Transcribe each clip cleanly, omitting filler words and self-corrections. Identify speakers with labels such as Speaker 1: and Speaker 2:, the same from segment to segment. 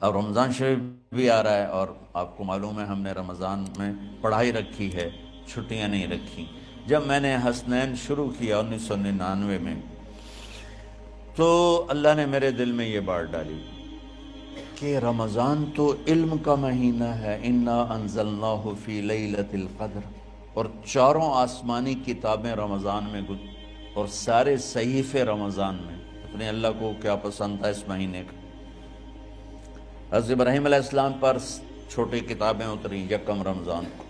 Speaker 1: اب رمضان شریف بھی آ رہا ہے اور آپ کو معلوم ہے ہم نے رمضان میں پڑھائی رکھی ہے، چھٹیاں نہیں رکھی۔ جب میں نے حسنین شروع کیا 1999 میں، تو اللہ نے میرے دل میں یہ بات ڈالی کہ رمضان تو علم کا مہینہ ہے، انا انزلناہ فی لیلۃ القدر، اور چاروں آسمانی کتابیں رمضان میں اور سارے صحیفے رمضان میں۔ اپنے اللہ کو کیا پسند تھا اس مہینے کا۔ حضرت ابراہیم علیہ السلام پر چھوٹی کتابیں اتری یکم رمضان کو،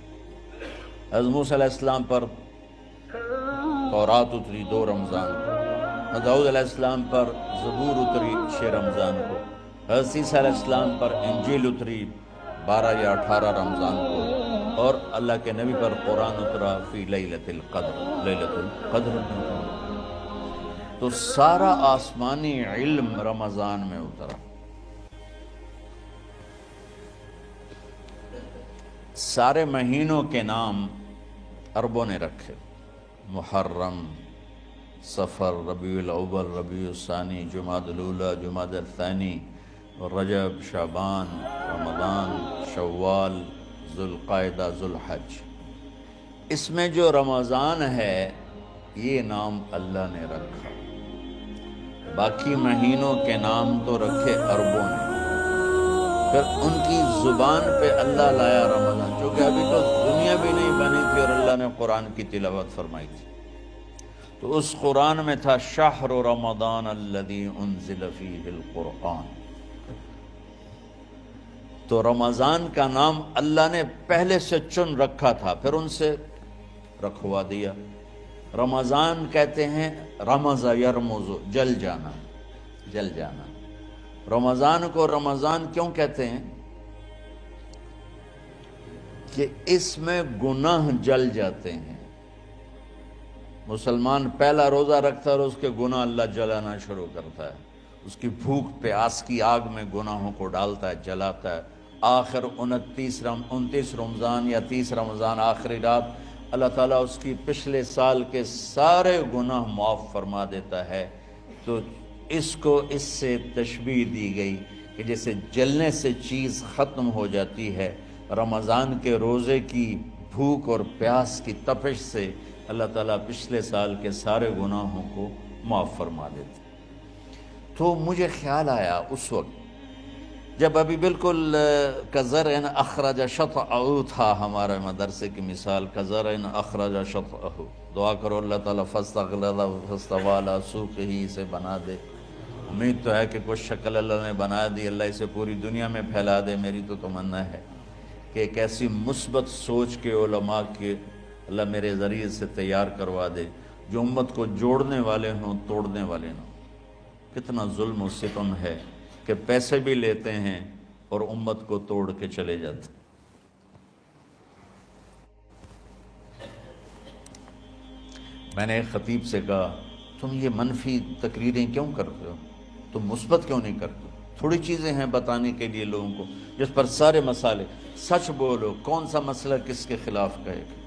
Speaker 1: حضرت موسیٰ علیہ السلام پر تورات اتری 2 رمضان کو، حضرت داؤد علیہ السلام پر زبور اتری 6 رمضان کو، حضرت عیسیٰ علیہ السلام پر انجیل اتری 12 یا 18 رمضان کو، اور اللہ کے نبی پر قرآن اترا فی لیلۃ القدر، لیلۃ القدر میں اترا۔ تو سارا آسمانی علم رمضان میں اترا۔ سارے مہینوں کے نام عربوں نے رکھے، محرم، صفر، ربیع الاول، ربیع الثانی، جمادی الاولی، جمادی الثانی، رجب، شعبان، رمضان، شوال، ذوالقعدہ، ذوالحج۔ اس میں جو رمضان ہے یہ نام اللہ نے رکھا، باقی مہینوں کے نام تو رکھے عربوں نے۔ پھر ان کی زبان پہ اللہ لایا رمضان، چونکہ ابھی تو دنیا بھی نہیں بنی تھی اور اللہ نے قرآن کی تلاوت فرمائی تھی، تو اس قرآن میں تھا شہر رمضان الذی انزل فیہ القرآن۔ تو رمضان کا نام اللہ نے پہلے سے چن رکھا تھا، پھر ان سے رکھوا دیا۔ رمضان کہتے ہیں رمض یرمز، جل جانا، جل جانا۔ رمضان کو رمضان کیوں کہتے ہیں؟ کہ اس میں گناہ جل جاتے ہیں۔ مسلمان پہلا روزہ رکھتا ہے اور اس کے گناہ اللہ جلانا شروع کرتا ہے، اس کی بھوک پیاس کی آگ میں گناہوں کو ڈالتا ہے، جلاتا ہے۔ آخر 29 رمضان یا 30 رمضان آخری رات اللہ تعالیٰ اس کی پچھلے سال کے سارے گناہ معاف فرما دیتا ہے۔ تو اس کو اس سے تشبیہ دی گئی کہ جیسے جلنے سے چیز ختم ہو جاتی ہے، رمضان کے روزے کی بھوک اور پیاس کی تپش سے اللہ تعالیٰ پچھلے سال کے سارے گناہوں کو معاف فرما دیتے۔ تو مجھے خیال آیا اس وقت جب ابھی بالکل کزرع اخرج شطأہ تھا، ہمارے مدرسے کی مثال کزرع اخرج شطأہ، دعا کرو اللہ تعالیٰ فاستغلظ فاستوی علی سوقہ، اسے بنا دے۔ امید تو ہے کہ کچھ شکل اللہ نے بنا دی، اللہ اسے پوری دنیا میں پھیلا دے۔ میری تو تمنا ہے کہ ایک ایسی مثبت سوچ کے علماء کے اللہ میرے ذریعے سے تیار کروا دے جو امت کو جوڑنے والے ہوں، توڑنے والے نہ ہوں۔ کتنا ظلم و ستم ہے کہ پیسے بھی لیتے ہیں اور امت کو توڑ کے چلے جاتے۔ میں نے ایک خطیب سے کہا تم یہ منفی تقریریں کیوں کرتے ہو، تم مثبت کیوں نہیں کرتے؟ تھوڑی چیزیں ہیں بتانے کے لیے لوگوں کو جس پر سارے مسئلے، سچ بولو، کون سا مسئلہ کس کے خلاف کہے گا،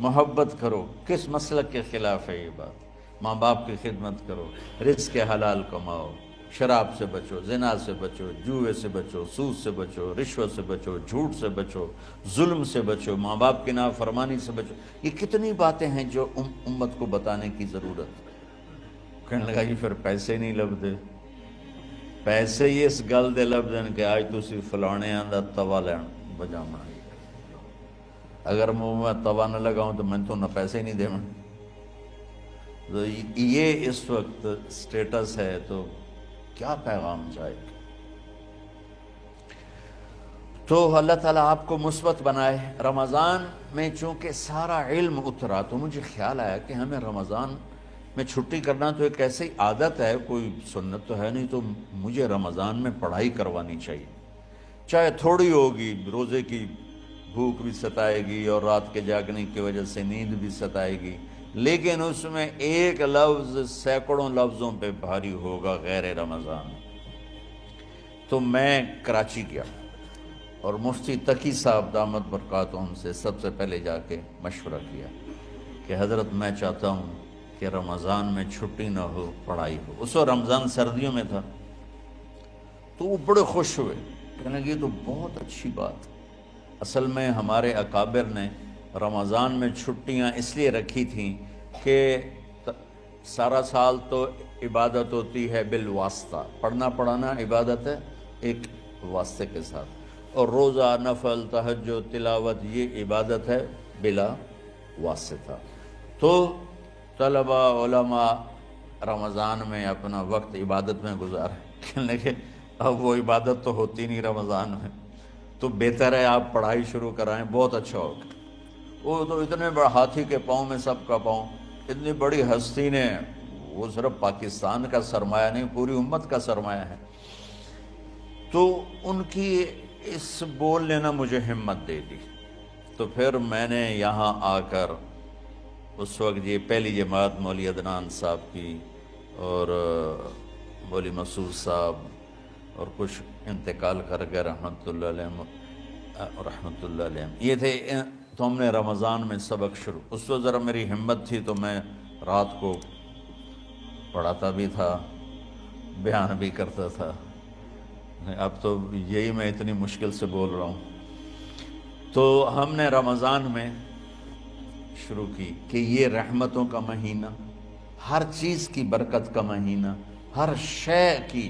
Speaker 1: محبت کرو، کس مسلک کے خلاف ہے یہ بات، ماں باپ کی خدمت کرو، رزق حلال کماؤ، شراب سے بچو، زنا سے بچو، جوئے سے بچو، سود سے بچو، رشوت سے بچو، جھوٹ سے بچو، ظلم سے بچو، ماں باپ کی نافرمانی سے بچو۔ یہ کتنی باتیں ہیں جو امت کو بتانے کی ضرورت ہے۔ کہنے لگا یہ پھر پیسے نہیں لبدے، پیسے ہی اس گل دے لبدن کہ آج تسی فلانے آندہ توا لین بجامنا، اگر منہ میں توا نہ لگاؤں تو میں تو نہ پیسے نہیں دے میں۔ تو یہ اس وقت سٹیٹس ہے، تو کیا پیغام جائے گا؟ تو اللہ تعالیٰ آپ کو مثبت بنائے۔ رمضان میں چونکہ سارا علم اترا تو مجھے خیال آیا کہ ہمیں رمضان میں چھٹی کرنا تو ایک ایسی عادت ہے، کوئی سنت تو ہے نہیں، تو مجھے رمضان میں پڑھائی کروانی چاہیے، چاہے تھوڑی ہوگی، روزے کی بھوک بھی ستائے گی اور رات کے جاگنے کی وجہ سے نیند بھی ستائے گی، لیکن اس میں ایک لفظ سینکڑوں لفظوں پہ بھاری ہوگا غیر رمضان۔ تو میں کراچی گیا اور مفتی تقی صاحب دامت برکاتہم سے سب سے پہلے جا کے مشورہ کیا کہ حضرت میں چاہتا ہوں کہ رمضان میں چھٹی نہ ہو، پڑھائی ہو۔ اس وقت رمضان سردیوں میں تھا، تو وہ بڑے خوش ہوئے، کہنے لگے یہ تو بہت اچھی بات۔ اصل میں ہمارے اکابر نے رمضان میں چھٹیاں اس لیے رکھی تھیں کہ سارا سال تو عبادت ہوتی ہے بالواسطہ، پڑھنا پڑھانا عبادت ہے ایک واسطے کے ساتھ، اور روزہ، نفل، تہجد، تلاوت یہ عبادت ہے بلا واسطہ۔ تو طلبہ علماء رمضان میں اپنا وقت عبادت میں گزارے، کہنے لگے اب وہ عبادت تو ہوتی نہیں رمضان میں، تو بہتر ہے آپ پڑھائی شروع کرائیں، بہت اچھا ہوگا۔ وہ تو اتنے بڑے ہاتھی کے پاؤں میں سب کا پاؤں، اتنی بڑی ہستی نے، وہ صرف پاکستان کا سرمایہ نہیں پوری امت کا سرمایہ ہے، تو ان کی اس بول نے مجھے ہمت دے دی۔ تو پھر میں نے یہاں آ کر اس وقت یہ پہلی جماعت مولوی عدنان صاحب کی اور مولوی مسعود صاحب اور کچھ انتقال کر گئے رحمۃ اللہ علیہ، یہ تھے، تو ہم نے رمضان میں سبق شروع، اس وقت ذرا میری ہمت تھی تو میں رات کو پڑھاتا بھی تھا، بیان بھی کرتا تھا، اب تو یہی میں اتنی مشکل سے بول رہا ہوں۔ تو ہم نے رمضان میں شروع کی کہ یہ رحمتوں کا مہینہ، ہر چیز کی برکت کا مہینہ، ہر شے کی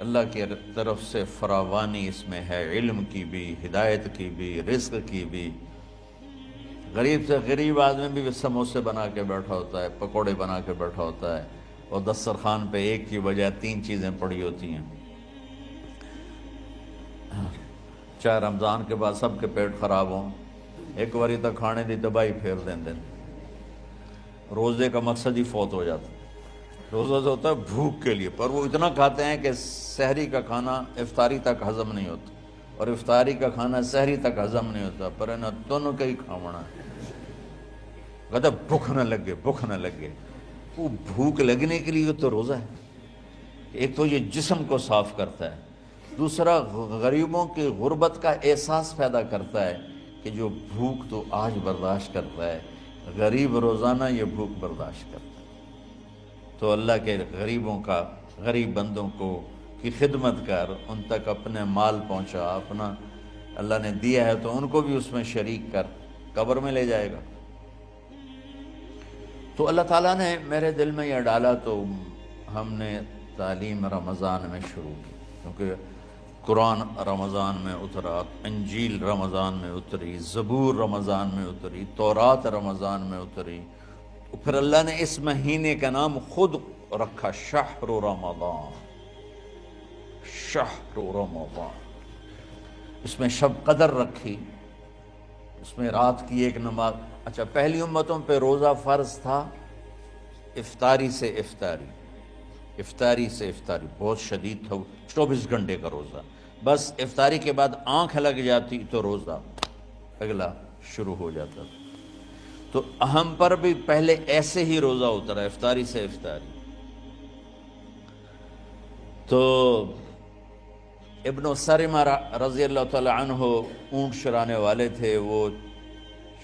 Speaker 1: اللہ کی طرف سے فراوانی اس میں ہے، علم کی بھی، ہدایت کی بھی، رزق کی بھی۔ غریب سے غریب آدمی بھی سموسے بنا کے بیٹھا ہوتا ہے، پکوڑے بنا کے بیٹھا ہوتا ہے، اور دسترخوان پہ ایک کی بجائے 3 چیزیں پڑی ہوتی ہیں، چاہے رمضان کے بعد سب کے پیٹ خراب ہوں، ایک واری تک کھانے دی دبائی پھیر دیں۔ روزے کا مقصد ہی فوت ہو جاتا ہے۔ روزہ تو ہوتا ہے بھوک کے لیے، پر وہ اتنا کھاتے ہیں کہ سحری کا کھانا افطاری تک ہضم نہیں ہوتا، اور افطاری کا کھانا سحری تک ہضم نہیں ہوتا، پر انہیں دونوں کا ہی کھاونا ہے۔ کہتا بھوک نہ لگے، بھوک نہ لگے، وہ بھوک لگنے کے لیے تو روزہ ہے۔ ایک تو یہ جسم کو صاف کرتا ہے، دوسرا غریبوں کی غربت کا احساس پیدا کرتا ہے کہ جو بھوک تو آج برداشت کرتا ہے، غریب روزانہ یہ بھوک برداشت کرتا ہے۔ تو اللہ کے غریبوں کا، غریب بندوں کو کی خدمت کر، ان تک اپنے مال پہنچا، اپنا اللہ نے دیا ہے تو ان کو بھی اس میں شریک کر، قبر میں لے جائے گا۔ تو اللہ تعالیٰ نے میرے دل میں یہ ڈالا، تو ہم نے تعلیم رمضان میں شروع کی، کیونکہ قرآن رمضان میں اترا، انجیل رمضان میں اتری، زبور رمضان میں اتری، تورات رمضان میں اتری۔ پھر اللہ نے اس مہینے کا نام خود رکھا، شہر رمضان، شہر رمضان۔ اس میں شب قدر رکھی، اس میں رات کی ایک نماز۔ اچھا، پہلی امتوں پہ روزہ فرض تھا افطاری سے افطاری، افطاری سے افطاری، بہت شدید تھا، 24 گھنٹے کا روزہ، بس افطاری کے بعد آنکھ لگ جاتی تو روزہ اگلا شروع ہو جاتا تھا۔ تو ہم پر بھی پہلے ایسے ہی روزہ اترا، افطاری سے افطاری۔ تو ابن سرمہ رضی اللہ تعالی عنہ اونٹ چرانے والے تھے، وہ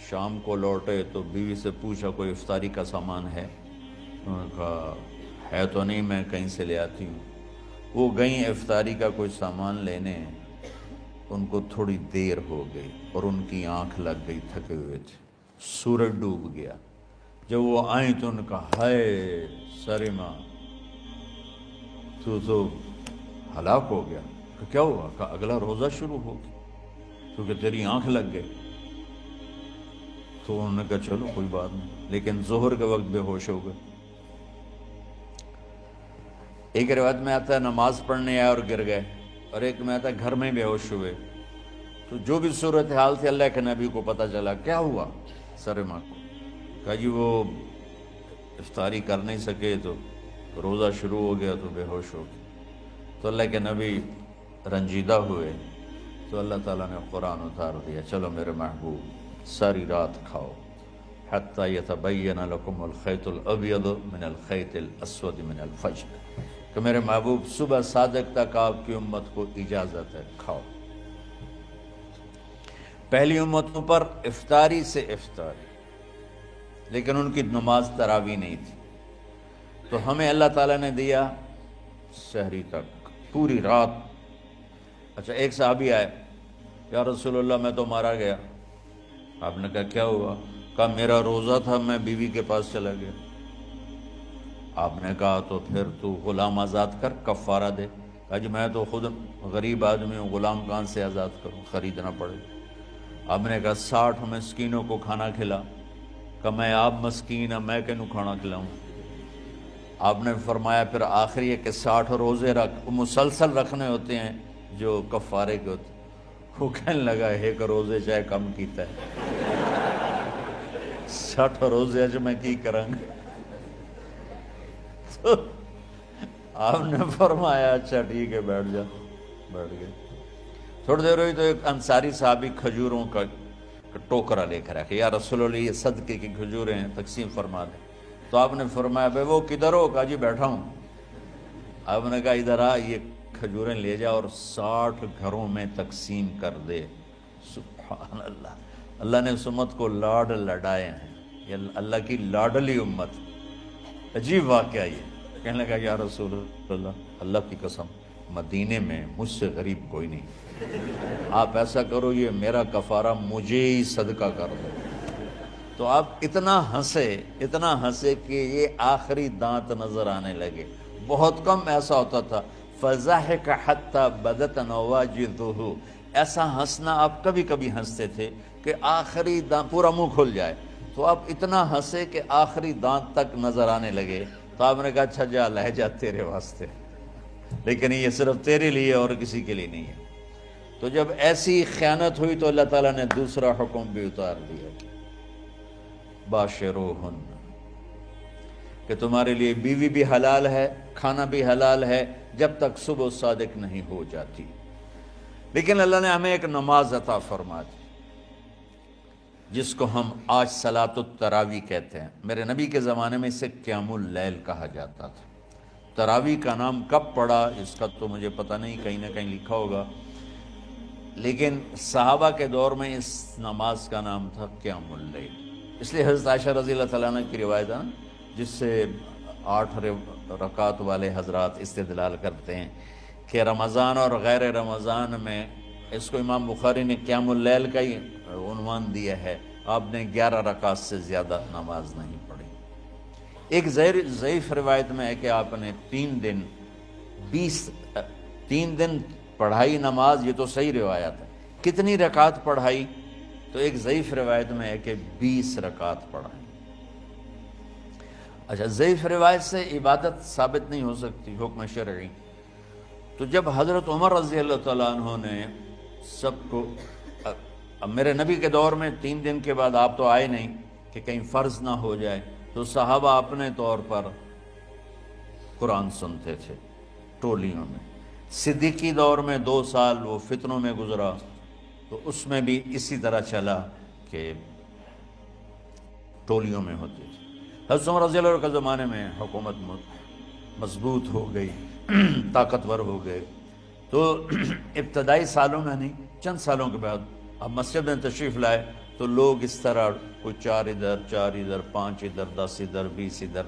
Speaker 1: شام کو لوٹے تو بیوی سے پوچھا کوئی افطاری کا سامان ہے؟ انہوں نے کہا ہے تو نہیں، میں کہیں سے لے آتی ہوں۔ وہ گئیں افطاری کا کوئی سامان لینے، ان کو تھوڑی دیر ہو گئی اور ان کی آنکھ لگ گئی، تھکے ہوئے تھے، سورج ڈوب گیا۔ جب وہ آئیں تو ان کا ہائے سرمہ تو ہلاک ہو گیا۔ کہ کیا ہوا؟ کہ اگلا روزہ شروع ہو گیا کیونکہ تیری آنکھ لگ گئی۔ تو انہوں نے کہا چلو کوئی بات نہیں، لیکن ظہر کے وقت بے ہوش ہو گئے۔ ایک روایت میں آتا ہے نماز پڑھنے آئے اور گر گئے، اور ایک میں آتا ہے گھر میں بے ہوش ہوئے۔ تو جو بھی صورتحال تھی اللہ کے نبی کو پتہ چلا۔ کیا ہوا سرمہ کو؟ کہا جی وہ افطاری کر نہیں سکے تو روزہ شروع ہو گیا تو بے ہوش ہو گئے۔ تو اللہ کے نبی رنجیدہ ہوئے، تو اللہ تعالیٰ نے قرآن اتار دیا، چلو میرے محبوب ساری رات کھاؤ، حتیٰ یتبین لکم الخیط الابیض من الخیط الاسود من الفجر، کہ میرے محبوب صبح صادق تک آپ کی امت کو اجازت ہے، کھاؤ۔ پہلی امتوں پر افطاری سے افطاری، لیکن ان کی نماز تراویح نہیں تھی، تو ہمیں اللہ تعالیٰ نے دیا سحری تک، پوری رات. اچھا ایک صحابی آئے, یا رسول اللہ میں تو مارا گیا. آپ نے کہا کیا ہوا؟ کہا میرا روزہ تھا, میں بیوی کے پاس چلا گیا. آپ نے کہا تو پھر تو غلام آزاد کر, کفارہ دے. کہا جی میں تو خود غریب آدمی ہوں, غلام کہاں سے آزاد کروں, خریدنا پڑے. آپ نے کہا 60 مسکینوں کو کھانا کھلا. کہ میں آپ مسکین میں کنوں کھانا کھلاؤں؟ آپ نے فرمایا پھر آخری ہے کہ 60 روزے مسلسل رکھنے ہوتے ہیں جو کفارے کے ہوتے ہیں. وہ کہنے لگا ایک روزے چاہے کم کیتا ہے, 60 روزے اچ میں کی کروں گا. تو آپ نے فرمایا اچھا ٹھیک ہے بیٹھ جا. بیٹھ گئے. تھوڑی دیر ہوئی تو ایک انصاری صحابی کھجوروں کا ٹوکرا لے کر آیا, یا رسول اللہ یہ صدقے کی کھجوریں ہیں, تقسیم فرما دیں. تو آپ نے فرمایا بھائی وہ کدھر ہو؟ کہا جی بیٹھا ہوں. آپ نے کہا ادھر آ, یہ کھجوریں لے جا اور 60 گھروں میں تقسیم کر دے. سبحان اللہ, اللہ نے اس امت کو لاڈ لڈائے ہیں, یہ اللہ کی لاڈلی امت. عجیب واقعہ یہ. کہنے لگا یا رسول اللہ کی قسم مدینے میں مجھ سے غریب کوئی نہیں, آپ ایسا کرو یہ میرا کفارہ مجھے ہی صدقہ کر دو. تو آپ اتنا ہنسے کہ یہ آخری دانت نظر آنے لگے. بہت کم ایسا ہوتا تھا. فَضَحِكَ حَتَّى بَدَتْ نَوَاجِذُهُ, ایسا ہنسنا آپ کبھی کبھی ہنستے تھے کہ آخری دانت پورا منہ کھل جائے. تو آپ اتنا ہنسے کہ آخری دانت تک نظر آنے لگے. تو آپ نے کہا اچھا جا لے جا تیرے واسطے, لیکن یہ صرف تیرے لیے اور کسی کے لیے نہیں ہے. تو جب ایسی خیانت ہوئی تو اللہ تعالیٰ نے دوسرا حکم بھی اتار دیا, باشروہن, کہ تمہارے لیے بیوی بھی حلال ہے, کھانا بھی حلال ہے جب تک صبح صادق نہیں ہو جاتی. لیکن اللہ نے ہمیں ایک نماز عطا فرما دی جس کو ہم آج صلاۃ التراویح کہتے ہیں. میرے نبی کے زمانے میں اسے قیام اللیل کہا جاتا تھا. تراویح کا نام کب پڑا اس کا تو مجھے پتہ نہیں, کہیں نہ کہیں لکھا ہوگا, لیکن صحابہ کے دور میں اس نماز کا نام تھا قیام اللیل. اس لیے حضرت عائشہ رضی اللہ تعالیٰ عنہ کی روایت ہے جس سے 8 رکعت والے حضرات استدلال کرتے ہیں کہ رمضان اور غیر رمضان میں, اس کو امام بخاری نے قیام اللیل کا ہی عنوان دیا ہے, آپ نے 11 رکعت سے زیادہ نماز نہیں پڑھی. ایک ضعیف روایت میں ہے کہ آپ نے 3 دن پڑھائی نماز, یہ تو صحیح روایت ہے. کتنی رکعت پڑھائی؟ تو ایک ضعیف روایت میں ہے کہ 20 رکعت پڑھائی. اچھا ضعیف روایت سے عبادت ثابت نہیں ہو سکتی, حکم شرعی. تو جب حضرت عمر رضی اللہ تعالیٰ عنہ نے سب کو, اب میرے نبی کے دور میں 3 دن کے بعد آپ تو آئے نہیں کہ کہیں فرض نہ ہو جائے, تو صحابہ اپنے طور پر قرآن سنتے تھے ٹولیوں میں. صدیقی دور میں 2 سال وہ فتنوں میں گزرا, تو اس میں بھی اسی طرح چلا کہ ٹولیوں میں ہوتے تھے. حضرت عمر رضی اللہ عنہ کے زمانے میں حکومت مضبوط ہو گئی, طاقتور ہو گئے. تو ابتدائی سالوں میں نہیں, چند سالوں کے بعد اب مسجد میں تشریف لائے تو لوگ اس طرح کوئی 4 ادھر 4 ادھر 5 ادھر 10 ادھر 20 ادھر,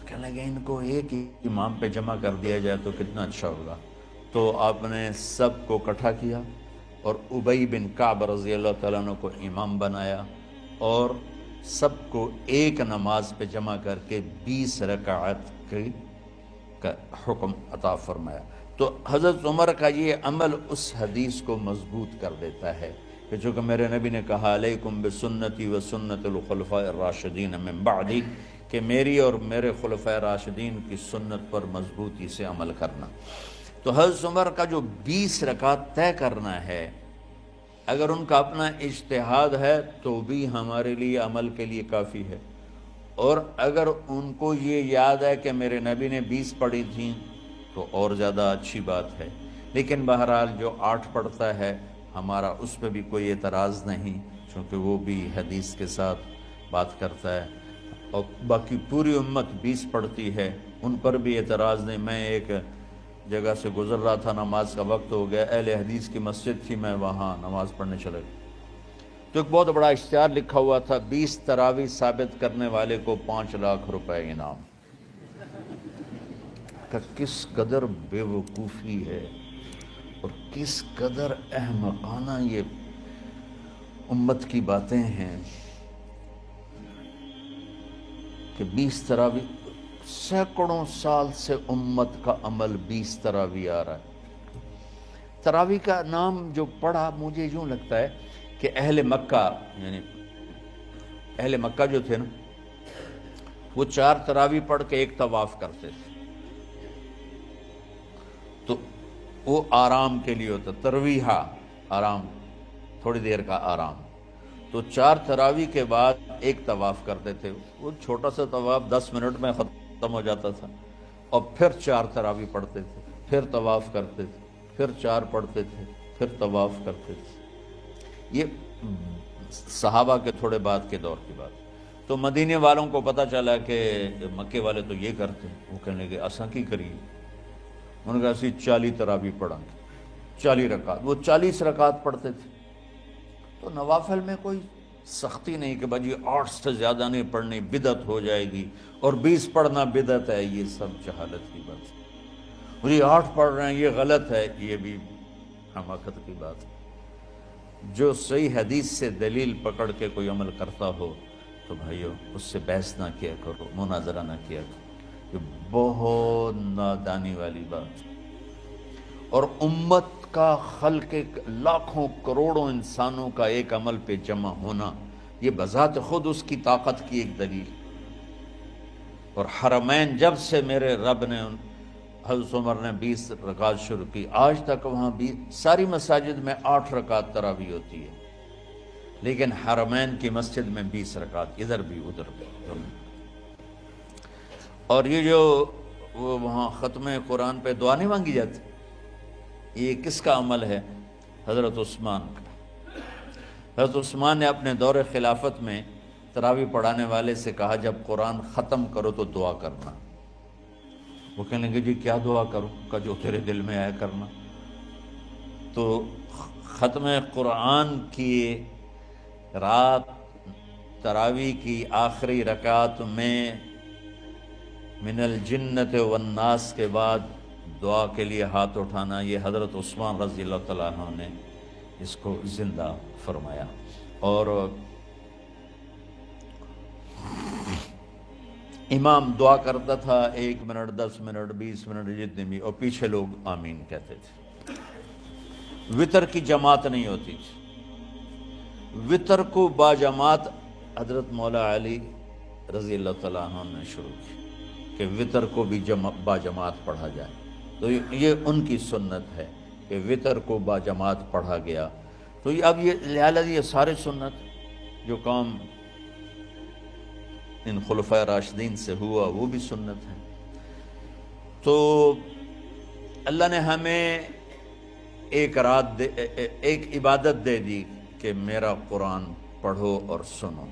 Speaker 1: کہنے لگے ان کو ایک ہی امام پہ جمع کر دیا جائے تو کتنا اچھا ہوگا. تو آپ نے سب کو اکٹھا کیا اور ابی بن کعب رضی اللہ تعالیٰ عنہ کو امام بنایا اور سب کو ایک نماز پہ جمع کر کے 20 رکعت کا حکم عطا فرمایا. تو حضرت عمر کا یہ عمل اس حدیث کو مضبوط کر دیتا ہے کہ چونکہ میرے نبی نے کہا علیکم بسنتی و سنت الخلفاء الراشدین من بعدی, کہ میری اور میرے خلفاء راشدین کی سنت پر مضبوطی سے عمل کرنا. تو حضرت عمر کا جو 20 رکعت طے کرنا ہے, اگر ان کا اپنا اجتہاد ہے تو بھی ہمارے لیے عمل کے لیے کافی ہے, اور اگر ان کو یہ یاد ہے کہ میرے نبی نے 20 پڑھی تھیں تو اور زیادہ اچھی بات ہے. لیکن بہرحال جو 8 پڑھتا ہے ہمارا اس پہ بھی کوئی اعتراض نہیں, چونکہ وہ بھی حدیث کے ساتھ بات کرتا ہے, اور باقی پوری امت 20 پڑھتی ہے, ان پر بھی اعتراض نہیں. میں ایک جگہ سے گزر رہا تھا, نماز کا وقت ہو گیا, اہل حدیث کی مسجد تھی, میں وہاں نماز پڑھنے چلا گیا تو ایک بہت بڑا اشتہار لکھا ہوا تھا, 20 تراویح ثابت کرنے والے کو 5 لاکھ روپے انعام. کہ کس قدر بے وقوفی ہے اور کس قدر احمقانہ یہ امت کی باتیں ہیں کہ 20 تراویح، سینکڑوں سال سے امت کا عمل 20 تراویح آ رہا ہے۔ تراویح کا نام جو پڑھا مجھے یوں لگتا ہے کہ اہل مکہ، یعنی اہل مکہ جو تھے نا، وہ 4 تراویح پڑھ کے ایک طواف کرتے تھے، تو وہ آرام کے لیے ہوتا، ترویحہ آرام، تھوڑی دیر کا آرام، تو 4 تراویح کے بعد ایک طواف کرتے تھے۔ وہ چھوٹا سا طواف 10 منٹ میں ختم ہو جاتا تھا، اور پھر 4 تراویح پڑھتے تھے، پھر طواف کرتے تھے، پھر 4 پڑھتے تھے، پھر طواف کرتے تھے۔ یہ صحابہ کے تھوڑے بعد کے دور کی بات۔ تو مدینے والوں کو پتہ چلا کہ مکے والے تو یہ کرتے ہیں، وہ کہنے لگے اساں کی کریے؟ انہوں نے کہا اسی 40 تراویح پڑھیں گے، 40 رکعت، وہ 40 رکعت پڑھتے تھے۔ تو نوافل میں کوئی سختی نہیں کہ بھائی 8 سے زیادہ نہیں پڑھنی، بدعت ہو جائے گی، اور 20 پڑھنا بدعت ہے، یہ سب جہالت کی بات ہے۔ اور یہ 8 پڑھ رہے ہیں یہ غلط ہے، یہ بھی حماقت کی بات ہے۔ جو صحیح حدیث سے دلیل پکڑ کے کوئی عمل کرتا ہو تو بھائیو اس سے بحث نہ کیا کرو، مناظرہ نہ کیا کرو، یہ بہت نادانی والی بات۔ اور امت کا خلق لاکھوں کروڑوں انسانوں کا ایک عمل پہ جمع ہونا، یہ بذات خود اس کی طاقت کی ایک دلیل۔ اور حرمین جب سے میرے رب نے، حضرت عمر نے 20 رکعت شروع کی، آج تک وہاں بھی ساری مساجد میں 8 رکعت تراویح ہوتی ہے، لیکن حرمین کی مسجد میں 20 رکعت، ادھر بھی ادھر بھی۔ اور یہ جو وہ وہاں ختم قرآن پہ دعا نہیں مانگی جاتی، یہ کس کا عمل ہے؟ حضرت عثمان کا۔ حضرت عثمان نے اپنے دور خلافت میں تراویح پڑھانے والے سے کہا جب قرآن ختم کرو تو دعا کرنا۔ وہ کہنے لگے جی کیا دعا کروں؟ کہ جو تیرے دل میں آیا کرنا۔ تو ختم قرآن کی رات تراویح کی آخری رکعت میں من الجنت والناس کے بعد دعا کے لیے ہاتھ اٹھانا، یہ حضرت عثمان رضی اللہ تعالیٰ عنہ نے اس کو زندہ فرمایا۔ اور امام دعا کرتا تھا 1 منٹ، 10 منٹ، 20 منٹ، جتنے بھی، اور پیچھے لوگ آمین کہتے تھے۔ وطر کی جماعت نہیں ہوتی تھی، وطر کو باجماعت حضرت مولا علی رضی اللہ تعالیٰ عنہ نے شروع کی کہ وطر کو بھی باجماعت پڑھا جائے۔ تو یہ ان کی سنت ہے کہ وطر کو باجماعت پڑھا گیا۔ تو اب یہ لہٰذا یہ سارے سنت جو کام ان خلفۂ راشدین سے ہوا وہ بھی سنت ہے۔ تو اللہ نے ہمیں ایک عبادت دے دی کہ میرا قرآن پڑھو اور سنو۔